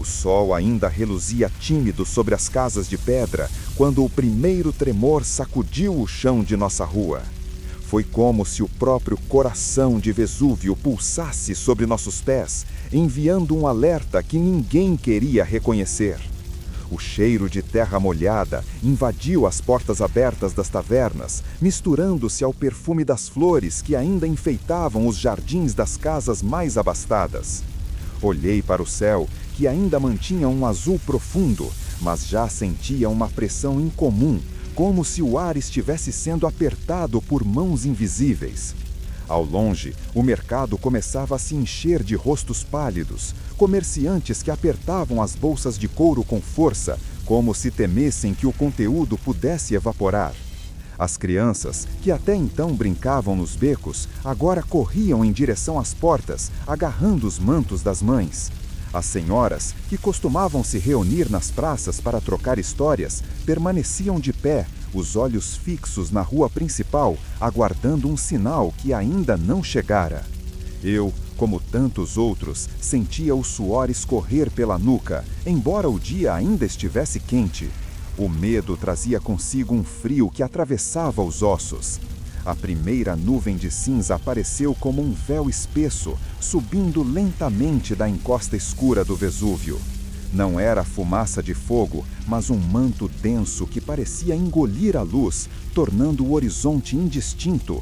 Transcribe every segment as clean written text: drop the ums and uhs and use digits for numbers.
O sol ainda reluzia tímido sobre as casas de pedra quando o primeiro tremor sacudiu o chão de nossa rua. Foi como se o próprio coração de Vesúvio pulsasse sobre nossos pés, enviando um alerta que ninguém queria reconhecer. O cheiro de terra molhada invadiu as portas abertas das tavernas, misturando-se ao perfume das flores que ainda enfeitavam os jardins das casas mais abastadas. Olhei para o céu, que ainda mantinha um azul profundo, mas já sentia uma pressão incomum, como se o ar estivesse sendo apertado por mãos invisíveis. Ao longe, o mercado começava a se encher de rostos pálidos, comerciantes que apertavam as bolsas de couro com força, como se temessem que o conteúdo pudesse evaporar. As crianças, que até então brincavam nos becos, agora corriam em direção às portas, agarrando os mantos das mães. As senhoras, que costumavam se reunir nas praças para trocar histórias, permaneciam de pé, os olhos fixos na rua principal, aguardando um sinal que ainda não chegara. Eu, como tantos outros, sentia o suor escorrer pela nuca, embora o dia ainda estivesse quente. O medo trazia consigo um frio que atravessava os ossos. A primeira nuvem de cinza apareceu como um véu espesso, subindo lentamente da encosta escura do Vesúvio. Não era fumaça de fogo, mas um manto denso que parecia engolir a luz, tornando o horizonte indistinto.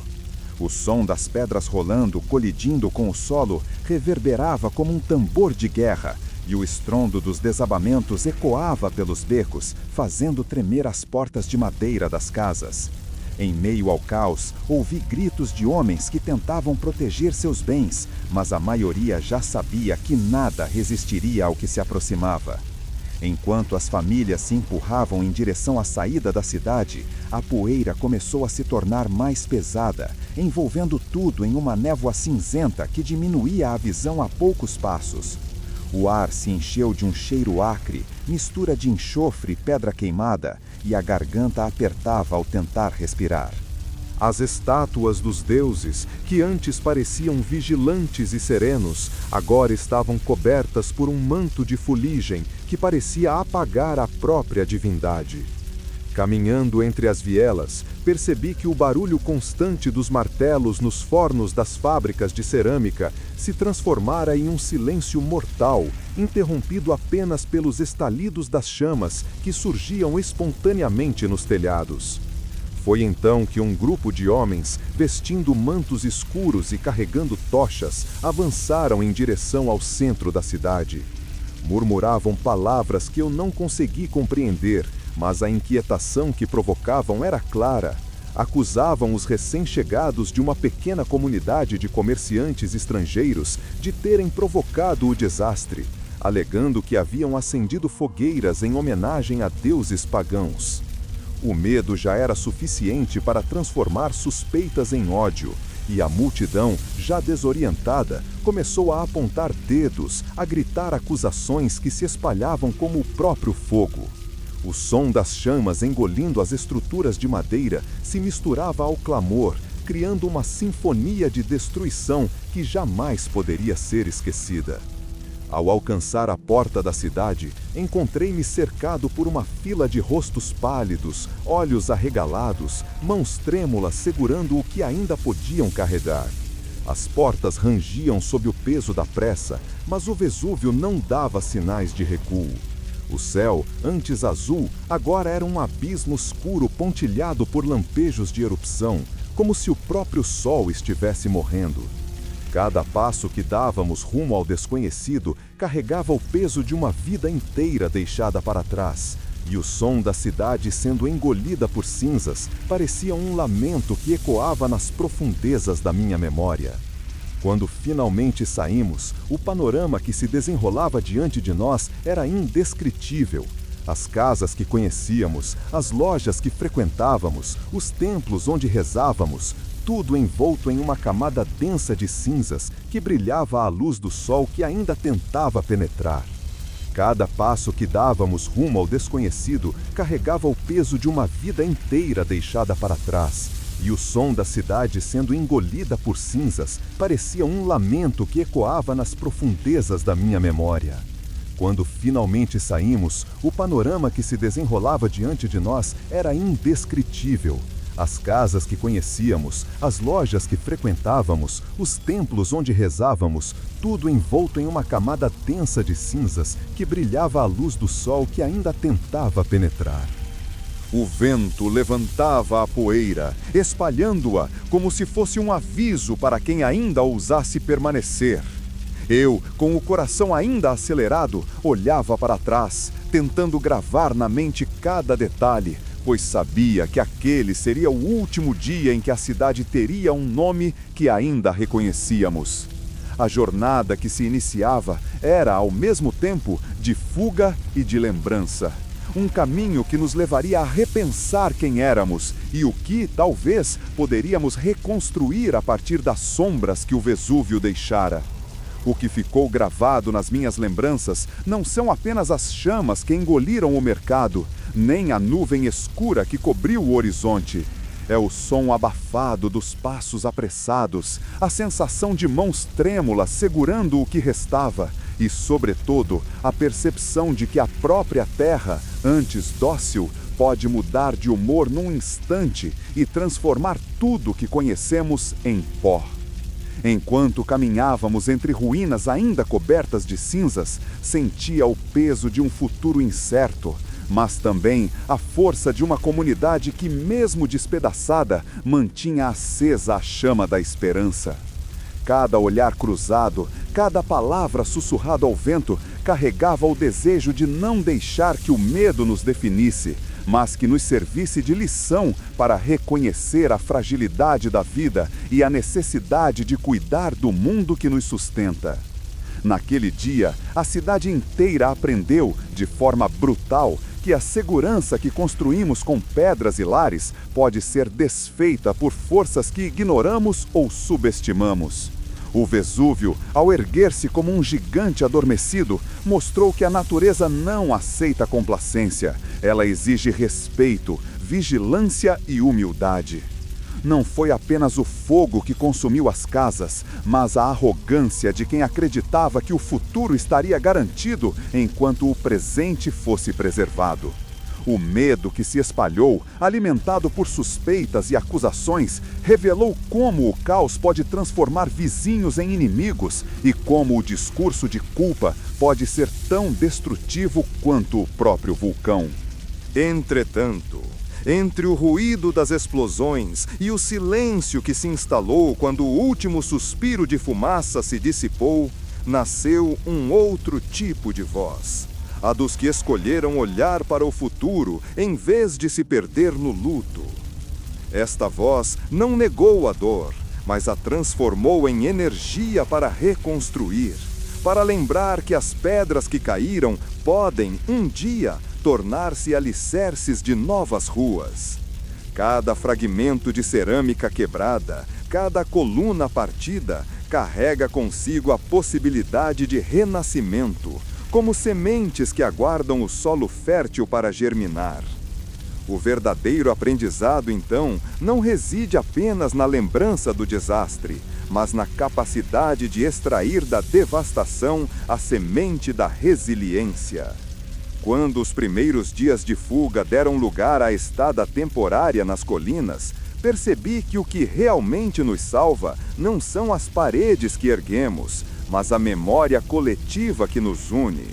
O som das pedras rolando, colidindo com o solo, reverberava como um tambor de guerra, e o estrondo dos desabamentos ecoava pelos becos, fazendo tremer as portas de madeira das casas. Em meio ao caos, ouvi gritos de homens que tentavam proteger seus bens, mas a maioria já sabia que nada resistiria ao que se aproximava. Enquanto as famílias se empurravam em direção à saída da cidade, a poeira começou a se tornar mais pesada, envolvendo tudo em uma névoa cinzenta que diminuía a visão a poucos passos. O ar se encheu de um cheiro acre, mistura de enxofre e pedra queimada, e a garganta apertava ao tentar respirar. As estátuas dos deuses, que antes pareciam vigilantes e serenos, agora estavam cobertas por um manto de fuligem que parecia apagar a própria divindade. Caminhando entre as vielas, percebi que o barulho constante dos martelos nos fornos das fábricas de cerâmica se transformara em um silêncio mortal, interrompido apenas pelos estalidos das chamas que surgiam espontaneamente nos telhados. Foi então que um grupo de homens, vestindo mantos escuros e carregando tochas, avançaram em direção ao centro da cidade. Murmuravam palavras que eu não consegui compreender, mas a inquietação que provocavam era clara. Acusavam os recém-chegados de uma pequena comunidade de comerciantes estrangeiros de terem provocado o desastre, alegando que haviam acendido fogueiras em homenagem a deuses pagãos. O medo já era suficiente para transformar suspeitas em ódio, e a multidão, já desorientada, começou a apontar dedos, a gritar acusações que se espalhavam como o próprio fogo. O som das chamas engolindo as estruturas de madeira se misturava ao clamor, criando uma sinfonia de destruição que jamais poderia ser esquecida. Ao alcançar a porta da cidade, encontrei-me cercado por uma fila de rostos pálidos, olhos arregalados, mãos trêmulas segurando o que ainda podiam carregar. As portas rangiam sob o peso da pressa, mas o Vesúvio não dava sinais de recuo. O céu, antes azul, agora era um abismo escuro pontilhado por lampejos de erupção, como se o próprio sol estivesse morrendo. Cada passo que dávamos rumo ao desconhecido carregava o peso de uma vida inteira deixada para trás, e o som da cidade sendo engolida por cinzas parecia um lamento que ecoava nas profundezas da minha memória. Quando finalmente saímos, o panorama que se desenrolava diante de nós era indescritível. As casas que conhecíamos, as lojas que frequentávamos, os templos onde rezávamos, tudo envolto em uma camada densa de cinzas que brilhava à luz do sol que ainda tentava penetrar. Cada passo que dávamos rumo ao desconhecido carregava o peso de uma vida inteira deixada para trás, e o som da cidade sendo engolida por cinzas parecia um lamento que ecoava nas profundezas da minha memória. Quando finalmente saímos, o panorama que se desenrolava diante de nós era indescritível. As casas que conhecíamos, as lojas que frequentávamos, os templos onde rezávamos, tudo envolto em uma camada densa de cinzas que brilhava à luz do sol que ainda tentava penetrar. O vento levantava a poeira, espalhando-a como se fosse um aviso para quem ainda ousasse permanecer. Eu, com o coração ainda acelerado, olhava para trás, tentando gravar na mente cada detalhe, pois sabia que aquele seria o último dia em que a cidade teria um nome que ainda reconhecíamos. A jornada que se iniciava era, ao mesmo tempo, de fuga e de lembrança. Um caminho que nos levaria a repensar quem éramos e o que, talvez, poderíamos reconstruir a partir das sombras que o Vesúvio deixara. O que ficou gravado nas minhas lembranças não são apenas as chamas que engoliram o mercado, nem a nuvem escura que cobriu o horizonte. É o som abafado dos passos apressados, a sensação de mãos trêmulas segurando o que restava e, sobretudo, a percepção de que a própria terra, antes dócil, pode mudar de humor num instante e transformar tudo que conhecemos em pó. Enquanto caminhávamos entre ruínas ainda cobertas de cinzas, sentia o peso de um futuro incerto, mas também a força de uma comunidade que, mesmo despedaçada, mantinha acesa a chama da esperança. Cada olhar cruzado, cada palavra sussurrada ao vento, carregava o desejo de não deixar que o medo nos definisse, mas que nos servisse de lição para reconhecer a fragilidade da vida e a necessidade de cuidar do mundo que nos sustenta. Naquele dia, a cidade inteira aprendeu, de forma brutal, que a segurança que construímos com pedras e lares pode ser desfeita por forças que ignoramos ou subestimamos. O Vesúvio, ao erguer-se como um gigante adormecido, mostrou que a natureza não aceita complacência. Ela exige respeito, vigilância e humildade. Não foi apenas o fogo que consumiu as casas, mas a arrogância de quem acreditava que o futuro estaria garantido enquanto o presente fosse preservado. O medo que se espalhou, alimentado por suspeitas e acusações, revelou como o caos pode transformar vizinhos em inimigos e como o discurso de culpa pode ser tão destrutivo quanto o próprio vulcão. Entretanto, entre o ruído das explosões e o silêncio que se instalou quando o último suspiro de fumaça se dissipou, nasceu um outro tipo de voz. A dos que escolheram olhar para o futuro em vez de se perder no luto. Esta voz não negou a dor, mas a transformou em energia para reconstruir, para lembrar que as pedras que caíram podem, um dia, tornar-se alicerces de novas ruas. Cada fragmento de cerâmica quebrada, cada coluna partida, carrega consigo a possibilidade de renascimento, como sementes que aguardam o solo fértil para germinar. O verdadeiro aprendizado, então, não reside apenas na lembrança do desastre, mas na capacidade de extrair da devastação a semente da resiliência. Quando os primeiros dias de fuga deram lugar à estada temporária nas colinas, percebi que o que realmente nos salva não são as paredes que erguemos, mas a memória coletiva que nos une.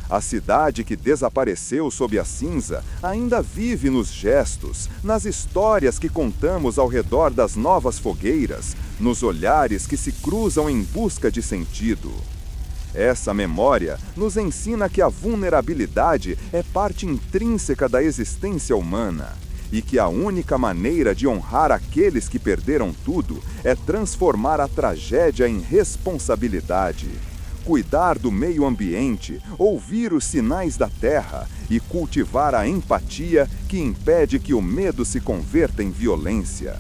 A cidade que desapareceu sob a cinza ainda vive nos gestos, nas histórias que contamos ao redor das novas fogueiras, nos olhares que se cruzam em busca de sentido. Essa memória nos ensina que a vulnerabilidade é parte intrínseca da existência humana e que a única maneira de honrar aqueles que perderam tudo é transformar a tragédia em responsabilidade. Cuidar do meio ambiente, ouvir os sinais da terra e cultivar a empatia que impede que o medo se converta em violência.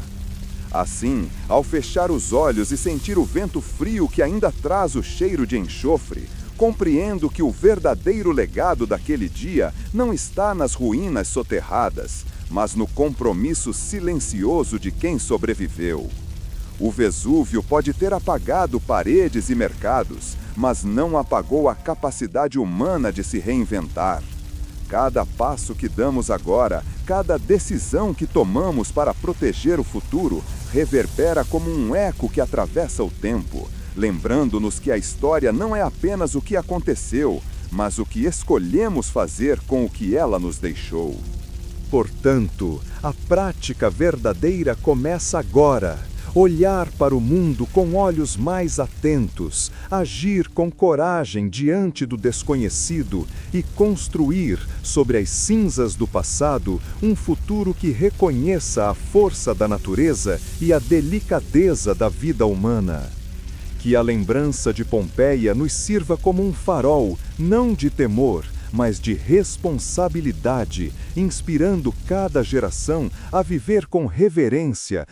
Assim, ao fechar os olhos e sentir o vento frio que ainda traz o cheiro de enxofre, compreendo que o verdadeiro legado daquele dia não está nas ruínas soterradas, mas no compromisso silencioso de quem sobreviveu. O Vesúvio pode ter apagado paredes e mercados, mas não apagou a capacidade humana de se reinventar. Cada passo que damos agora, cada decisão que tomamos para proteger o futuro, reverbera como um eco que atravessa o tempo, lembrando-nos que a história não é apenas o que aconteceu, mas o que escolhemos fazer com o que ela nos deixou. Portanto, a prática verdadeira começa agora. Olhar para o mundo com olhos mais atentos, agir com coragem diante do desconhecido e construir, sobre as cinzas do passado, um futuro que reconheça a força da natureza e a delicadeza da vida humana. Que a lembrança de Pompeia nos sirva como um farol, não de temor, mas de responsabilidade, inspirando cada geração a viver com reverência,